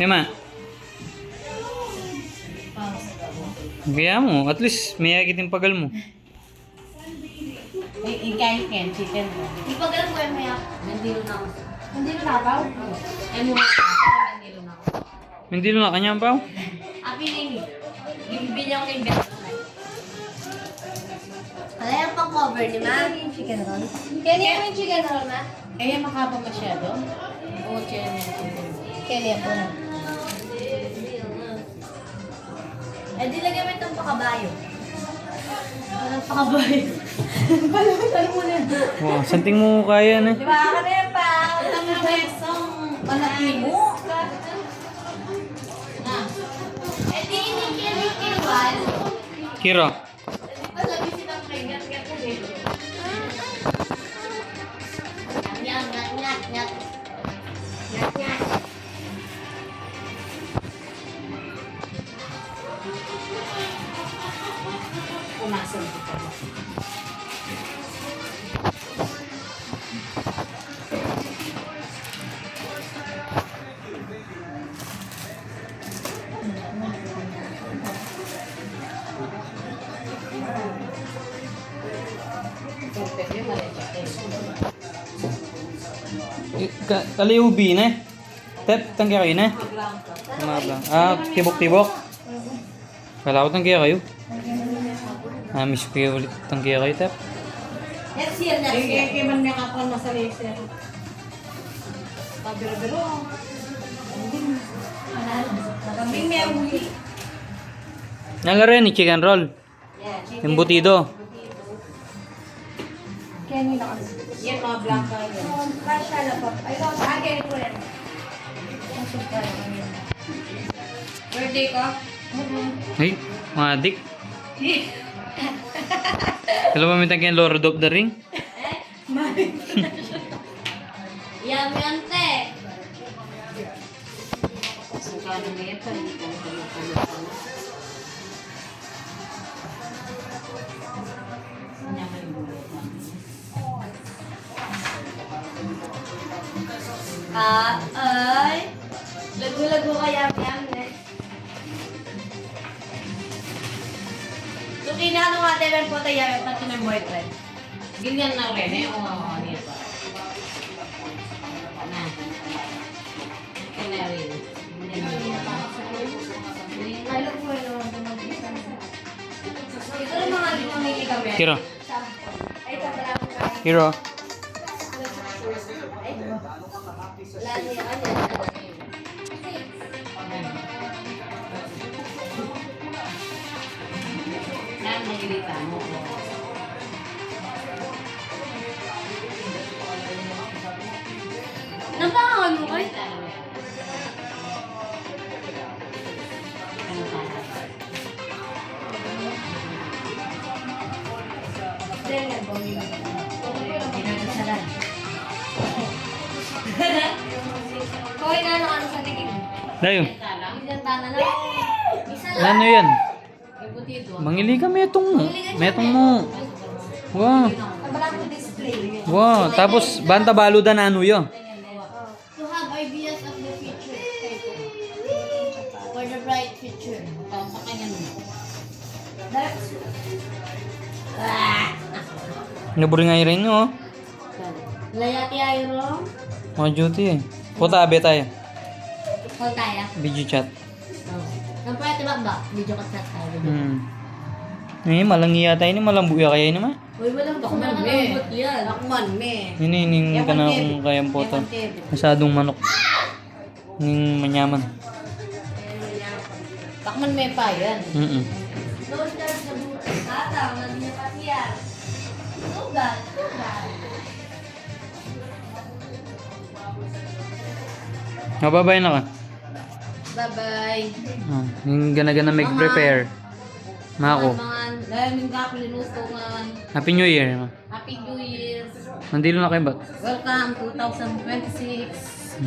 Kaya kaya mo, at least may agit yung pagal mo. Ikain ken chicken mo. Di pa ganun ko yung maya. Nandito na ako. Hindi na nabaw. Ay mo nandito na ako. Hindi na kanya pa. Api nini. Bibili ako ng best. Wala yung pang cover ni ma. Chicken roll. Kaya niya yung chicken roll, ma? Kaya makaba masyado. Oo, chicken. Kaya niya po na. Eh, di lagyan mo itong pakabayo. Walang pakabayo. Ano mo na? Wow, santing mo kaya na. Di ba? Ano yan pa? Ang mga besong malaki mo. Eh, di inikiwan. Kira. Palabi silang kanyat nga po eh. Nyat, nyat, nyat, nyat. Nyat, nyat. Pumasok ko pa. Kali ubi na. Tep, tangkaya kayo na. Mga blang. Ah, tibok-tibok. Kala ko tangkaya kayo. Ah, miss ko kayo ulit tangkaya kayo, Tep. Next year, next year. Kaya man may kapal na sa laser. Pabiro-biro. Maraming may uli. Nalaro yan ni chicken roll. Yeah, Embutido. Kaya nila kasi. Yan mga blanca yan. Kasha na po. Ay, agay ko yan. Birthday ko? Ay, mga adik. Kala ba may tangkaya Lord of the Ring? Yan, yan, te. Sungkano na yan. Hindi ko Ay. Lagu-lagu ka yan, yan, eh. So, kinano nga tayo po tayo yung pati ng boyfriend. Ganyan na rin eh. Oo, ano yan pa. Na. Kaya rin. Alam ko yun, mag-isa na. Ito yung mga ginamili kami. Kira. Ay, kapala ko kayo. Kira. Ay, wala niya ka niya. Yan, nagilita mo. Nabangan mo kayo? Ganyan po. Pinagasalan. Koy na ano sa tigil. Dayo. Isang tana na. Isa lang. Ano yan? Ibutido. Mangili ka metong mo. Metong mo. Wow. Wala ko display. Wow. Tapos, banta baludan na ano yun. To have ideas of the future. For the bright future. Sa kanya mo. Naburing nga rin nyo, oh. Layati ayro. Mga duty eh. Puta, abe tayo. Call tayo. Video chat. Nang pwede ba? Video ka chat tayo. Eh, malangi yata ini, malambuya kaya ini mah. Uy, walang Takman bakman me. malambot yan. Takman me. Inining ka na kung kayang poto. Masyadong manok. Ning manyaman. Takman me pa yan. No charge na butas. Tatang, nandun na pati yan. Sugat, sugat. Mababay na ka. Bye-bye. Oh, yung gana-gana mag-prepare. Mako. Dahil yung gak linuto nga. Happy New Year. Happy New Year. Nandilo na kayo ba? Welcome 2026.